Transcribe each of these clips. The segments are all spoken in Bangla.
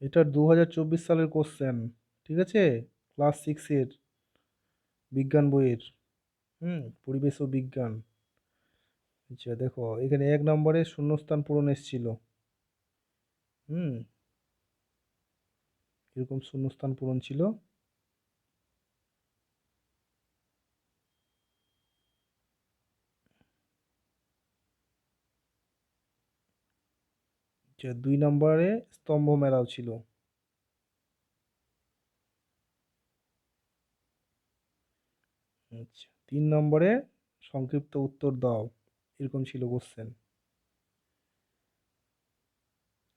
এটা 2024 সালের কোশ্চেন। ঠিক আছে, ক্লাস 6-এর বিজ্ঞান বইয়ের। পরিবেশ ও বিজ্ঞান। আচ্ছা দেখো, এখানে 1 নম্বরে শূন্যস্থান পূরণ এসেছিল। হুম এরকম শূন্যস্থান পূরণ ছিল। আচ্ছা 2 নম্বরে স্তম্ভ মেলাও ছিল। আচ্ছা 3 নম্বরে সংক্ষিপ্ত উত্তর দাও, এরকম ছিল কোশ্চেন।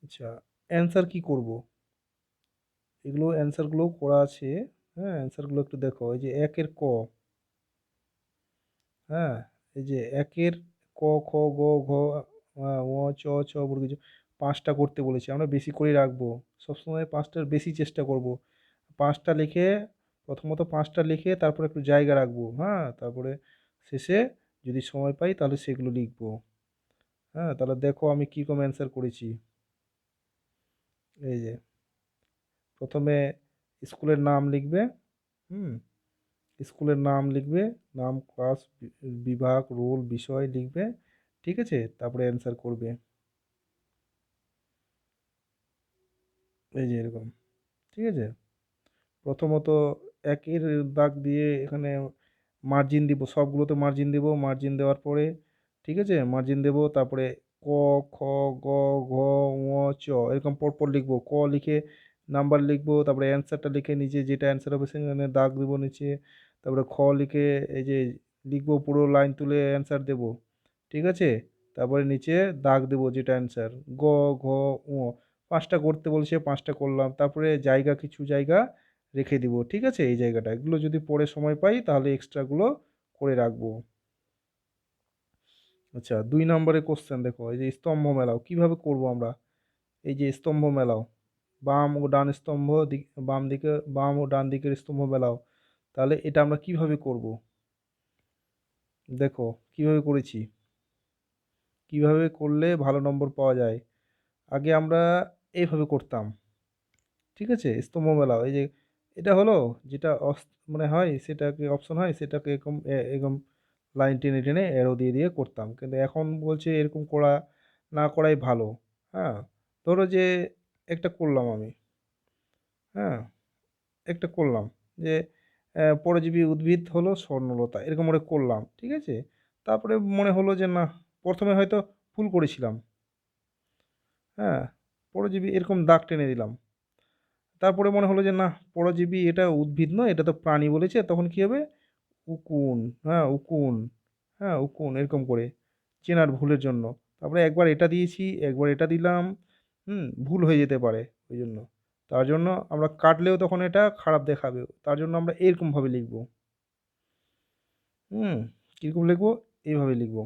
আচ্ছা, অ্যান্সার কি করব? এগুলো অ্যান্সারগুলো করা আছে। হ্যাঁ, অ্যান্সারগুলো একটু দেখো। এই যে 1-এর ক। হ্যাঁ, এই যে 1-এর ক, খ, গ, ঘ, ঙ, চ, ছ বর্গীয় জ, 5টা করতে বলেছি, আমরা বেশি করে রাখবো। সবসময় 5টার বেশি চেষ্টা করব। 5টা লিখে, প্রথমত 5টা লিখে তারপর একটু জায়গা রাখবো। হ্যাঁ, তারপরে শেষে যদি সময় পাই তাহলে সেগুলো লিখবো। হ্যাঁ, তাহলে দেখো আমি কীরকম অ্যান্সার করেছি। এই যে প্রথমে স্কুলের নাম লিখবে। হুম স্কুলের নাম লিখবে, নাম, ক্লাস, বিভাগ, রোল, বিষয় লিখবে। ঠিক আছে, তারপরে অ্যান্সার করবে। এই যে এরকম। ঠিক আছে, প্রথমত 1-এর দাগ দিয়ে এখানে মার্জিন দিব, সবগুলোতে মার্জিন দেব। মার্জিন দেওয়ার পরে, ঠিক আছে, মার্জিন দেব, তারপরে ক, খ, গ, ঘ, ঙ, চ এরকম পরপর লিখবো। ক লিখে নাম্বার লিখবো, তারপরে অ্যান্সারটা লিখে নিচে যেটা অ্যান্সার হবে সেখানে দাগ দেবো নিচে। তারপরে খ লিখে এই যে লিখবো, পুরো লাইন তুলে অ্যান্সার দেব। ঠিক আছে, তারপরে নিচে দাগ দেবো যেটা অ্যান্সার। গ, ঘ, ঙ। 5টা করতে বলছে, 5টা করলাম। তারপরে জায়গা, কিছু জায়গা রেখে দিব। ঠিক আছে, এই জায়গাটা, এগুলো যদি পরে সময় পাই তাহলে এক্সট্রাগুলো করে রাখবো। আচ্ছা 2 নম্বরে কোশ্চেন দেখো, এই যে স্তম্ভ মেলাও কিভাবে করব আমরা। এই যে স্তম্ভ মেলাও, বাম ও ডান স্তম্ভ বাম দিকে, বাম ও ডান দিকের স্তম্ভ মেলাও। তাহলে এটা আমরা কিভাবে করব? দেখো কিভাবে করেছি, কিভাবে করলে ভালো নম্বর পাওয়া যায়। আগে আমরা এইভাবে করতাম। ঠিক আছে, স্তম্ভ মেলাও, এই যে এটা হলো যেটা মানে হয় সেটাকে অপশন হয়, সেটাকে এরকম এরকম লাইন টেনে টেনে এরো দিয়ে দিয়ে করতাম, কিন্তু এখন বলছে এরকম করা না করাই ভালো। হ্যাঁ, ধরো যে একটা করলাম আমি। হ্যাঁ, একটা করলাম যে পরজীবী উদ্ভিদ হলো স্বর্ণলতা, এরকম করে করলাম। ঠিক আছে, তারপরে মনে হলো যে না, প্রথমে হয়তো ভুল করেছিলাম। হ্যাঁ, পরজীবী এরকম দাগ টেনে দিলাম। তারপরে মনে হলো যে না, পরজীবী এটা উদ্ভিদ নয়, এটা তো প্রাণী বলেছে, তখন কি হবে, উকুন। হ্যাঁ, উকুন। হ্যাঁ, উকুন, এরকম করে চেনার ভুলের জন্য। তারপরে একবার এটা দিয়েছি, একবার এটা দিলাম। ভুল হয়ে যেতে পারে ওই জন্য। তার জন্য আমরা কাটলেও তখন এটা খারাপ দেখাবে, তার জন্য আমরা এরকমভাবে লিখব। হুম কীরকম লিখবো, এইভাবে লিখব,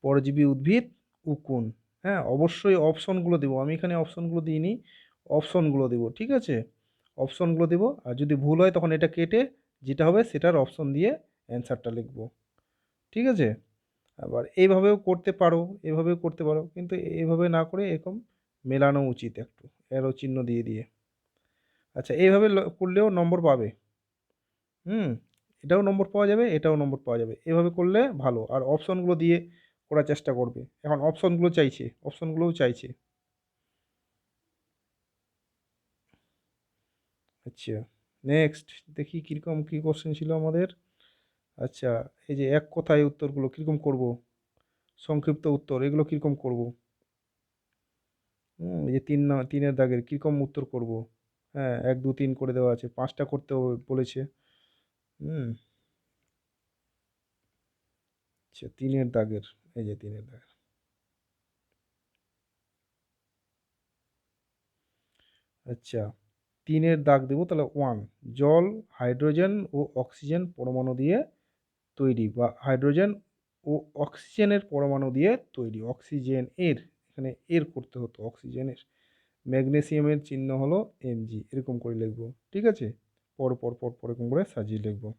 পরজীবী উদ্ভিদ, উকুন। হ্যাঁ, অবশ্যই অপশনগুলো দেবো, আমি এখানে অপশনগুলো দিইনি, অপশনগুলো দেবো। ঠিক আছে, অপশনগুলো দেবো, আর যদি ভুল হয় তখন এটা কেটে যেটা হবে সেটার অপশন দিয়ে অ্যান্সারটা লিখব। ঠিক আছে, আবার এইভাবেও করতে পারো, এভাবেও করতে পারো, কিন্তু এইভাবে না করে এরকম মেলানো উচিত একটু, অ্যারো চিহ্ন দিয়ে দিয়ে। আচ্ছা, এইভাবে করলেও নম্বর পাবে। হুম এটাও নম্বর পাওয়া যাবে, এটাও নম্বর পাওয়া যাবে, এভাবে করলে ভালো। আর অপশনগুলো দিয়ে করার চেষ্টা করবে, এখন অপশনগুলো চাইছে, অপশনগুলোও চাইছে। আচ্ছা, নেক্সট দেখি কীরকম কী কোশ্চেন ছিল আমাদের। আচ্ছা, এই যে এক কথায় উত্তরগুলো কীরকম করব, সংক্ষিপ্ত উত্তর এগুলো কীরকম করব। এই যে 3-এর দাগের কীরকম উত্তর করব। হ্যাঁ, 1, 2, 3 করে দেওয়া আছে, 5টা করতে বলেছে। হুম আচ্ছা 3-এর দাগের, এই যে 3-এর দাগের। আচ্ছা, 3-এর দাগ দেবো তাহলে 1, জল হাইড্রোজেন ও অক্সিজেন পরমাণু দিয়ে তৈরি, বা হাইড্রোজেন ও অক্সিজেনের পরমাণু দিয়ে তৈরি। অক্সিজেন এর, এখানে এর করতে হতো, অক্সিজেনের। ম্যাগনেসিয়ামের চিহ্ন হলো Mg, এরকম করে লিখবো। ঠিক আছে, পর পর পর পর এরকম করে সাজিয়ে লিখবো।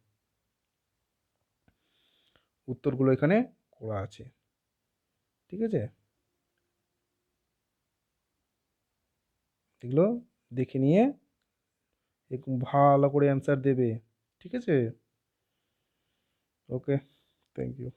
উত্তরগুলো এখানে করা আছে। ঠিক আছে। এগুলো দেখে নিয়ে একটু ভালো করে অ্যান্সার দেবে। ঠিক আছে? ওকে, থ্যাংক ইউ।